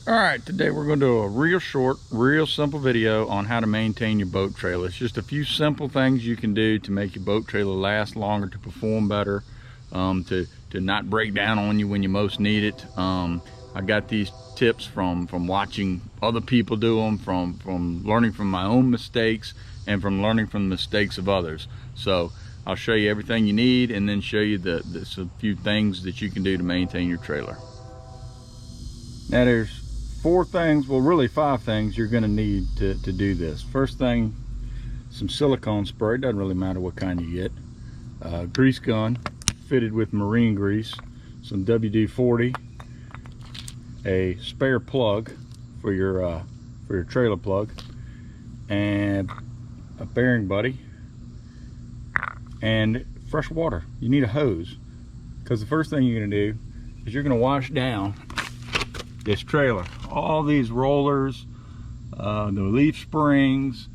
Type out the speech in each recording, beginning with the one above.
All right, today we're going to do a real short, real simple video on how to maintain your boat trailer. It's just a few simple things you can do to make your boat trailer last longer, to perform better, to not break down on you when you most need it. I got these tips from watching other people do them, from learning from my own mistakes, and from learning from the mistakes of others. So I'll show you everything you need, and then show you a few things that you can do to maintain your trailer. Now there's 4 things, well really 5 things you're going to need to do this. First thing, some silicone spray. Doesn't really matter what kind you get. Grease gun fitted with marine grease, some WD-40, a spare plug for your trailer plug, and a bearing buddy, and fresh water. You need a hose, because the first thing you're going to do is you're going to wash down this trailer. All these rollers, the leaf springs.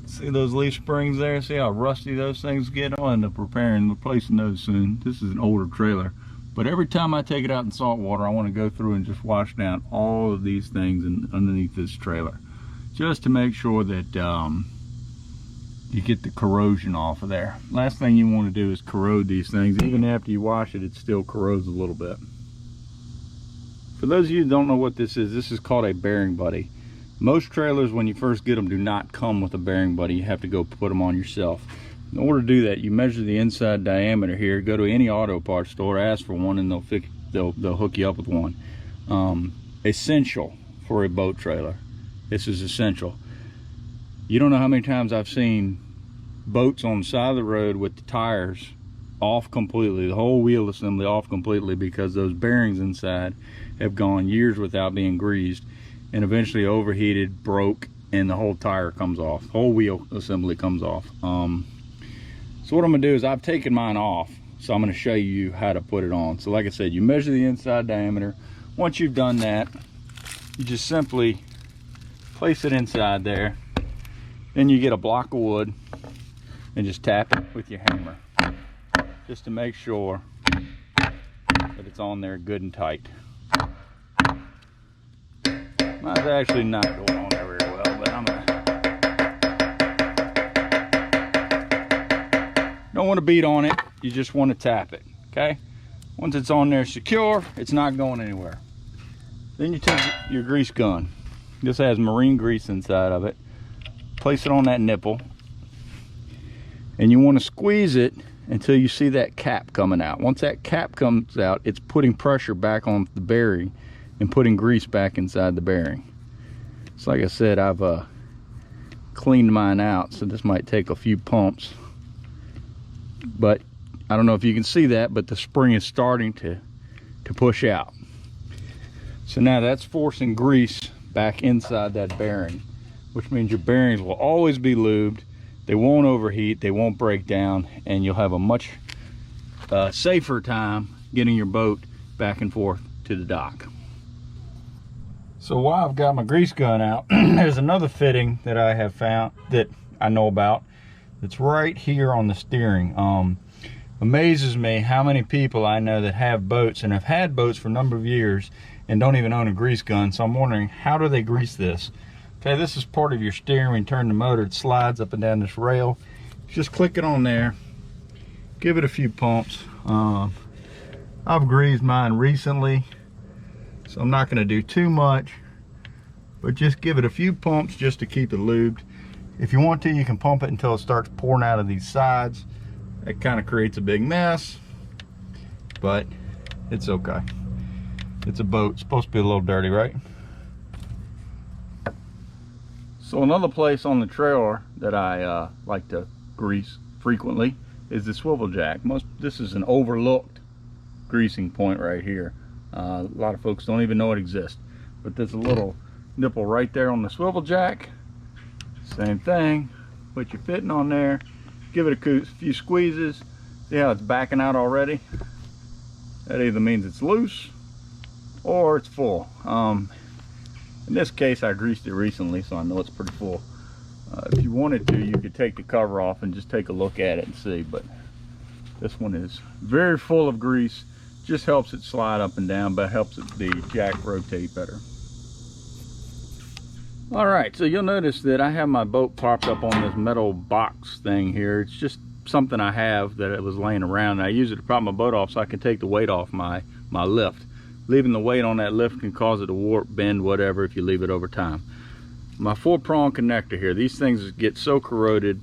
See those leaf springs there? See how rusty those things get? I'll end up replacing those soon. This is an older trailer, but every time I take it out in salt water, I want to go through and just wash down all of these things underneath this trailer, just to make sure that you get the corrosion off of there. Last thing you want to do is corrode these things. Even after you wash it, it still corrodes a little bit. For those of you who don't know what this is called a bearing buddy. Most trailers, when you first get them, do not come with a bearing buddy. You have to go put them on yourself. In order to do that, you measure the inside diameter here. Go to any auto parts store, ask for one, and they'll hook you up with one. Essential for a boat trailer. This is essential. You don't know how many times I've seen boats on the side of the road with the tires off completely, the whole wheel assembly off completely, because those bearings inside have gone years without being greased, and eventually overheated, broke, and the whole tire comes off, whole wheel assembly comes off. So what I'm gonna do is, I've taken mine off, so I'm gonna show you how to put it on. So like I said, you measure the inside diameter. Once you've done that, you just simply place it inside there. Then you get a block of wood and just tap it with your hammer, just to make sure that it's on there good and tight. Mine's actually not going on there very well, but don't want to beat on it, you just want to tap it, okay? Once it's on there secure, it's not going anywhere. Then you take your grease gun. This has marine grease inside of it. Place it on that nipple, and you want to squeeze it until you see that cap coming out. Once that cap comes out, it's putting pressure back on the bearing and putting grease back inside the bearing. So like I said, I've cleaned mine out, so this might take a few pumps, but I don't know if you can see that, but the spring is starting to push out. So now that's forcing grease back inside that bearing, which means your bearings will always be lubed. They won't overheat, they won't break down, and you'll have a much safer time getting your boat back and forth to the dock. So while I've got my grease gun out, there's another fitting that I have found, that I know about, that's right here on the steering. Amazes me how many people I know that have boats, and have had boats for a number of years, and don't even own a grease gun. So I'm wondering, how do they grease this? Okay, this is part of your steering. When you turn the motor, it slides up and down this rail. Just click it on there, give it a few pumps. I've greased mine recently, so I'm not going to do too much, but just give it a few pumps just to keep it lubed. If you want to, you can pump it until it starts pouring out of these sides. That kind of creates a big mess, but it's okay. It's a boat, it's supposed to be a little dirty, right? So another place on the trailer that I like to grease frequently is the swivel jack. This is an overlooked greasing point right here. A lot of folks don't even know it exists, but there's a little nipple right there on the swivel jack. Same thing, put your fitting on there, give it a few squeezes. See how it's backing out already? That either means it's loose or it's full. In this case, I greased it recently, so I know it's pretty full. If you wanted to, you could take the cover off and just take a look at it and see, but this one is very full of grease, Just helps it slide up and down, but helps the jack rotate better. All right, so you'll notice that I have my boat propped up on this metal box thing here. It's just something I have that it was laying around, and I use it to prop my boat off so I can take the weight off my lift. Leaving the weight on that lift can cause it to warp, bend, whatever, if you leave it over time. My 4-prong connector here, these things get so corroded.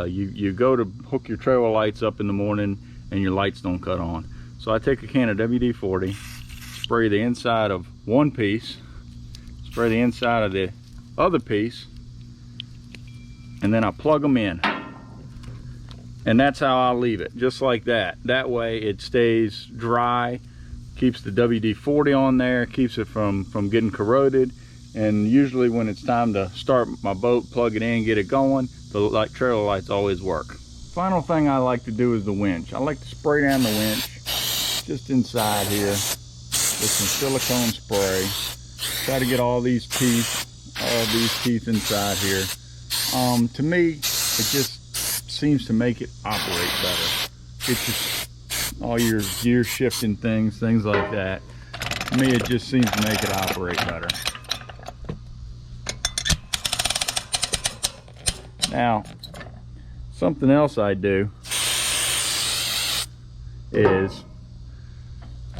You go to hook your trailer lights up in the morning and your lights don't cut on. So I take a can of WD-40, spray the inside of one piece, spray the inside of the other piece, and then I plug them in. And that's how I'll leave it, just like that. That way it stays dry, keeps the WD-40 on there, keeps it from getting corroded. And usually when it's time to start my boat, plug it in, get it going, the trailer lights always work. Final thing I like to do is the winch. I like to spray down the winch just inside here with some silicone spray. Try to get all these teeth inside here. To me, it just seems to make it operate better. It's just all your gear shifting things like that. To me, it just seems to make it operate better. Now, something else I do is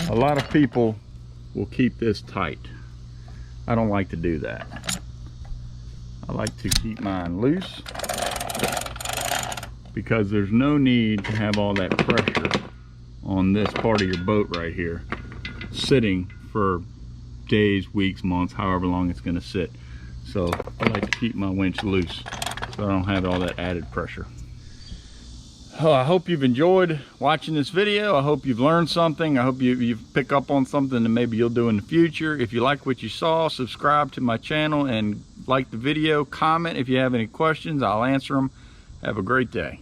a lot of people will keep this tight. I don't like to do that. I like to keep mine loose because there's no need to have all that pressure on this part of your boat right here sitting for days, weeks, months, however long it's going to sit. So I like to keep my winch loose so I don't have all that added pressure. Oh, I hope you've enjoyed watching this video. I hope you've learned something. I hope you pick up on something that maybe you'll do in the future. If you like what you saw, subscribe to my channel and like the video. Comment if you have any questions. I'll answer them. Have a great day.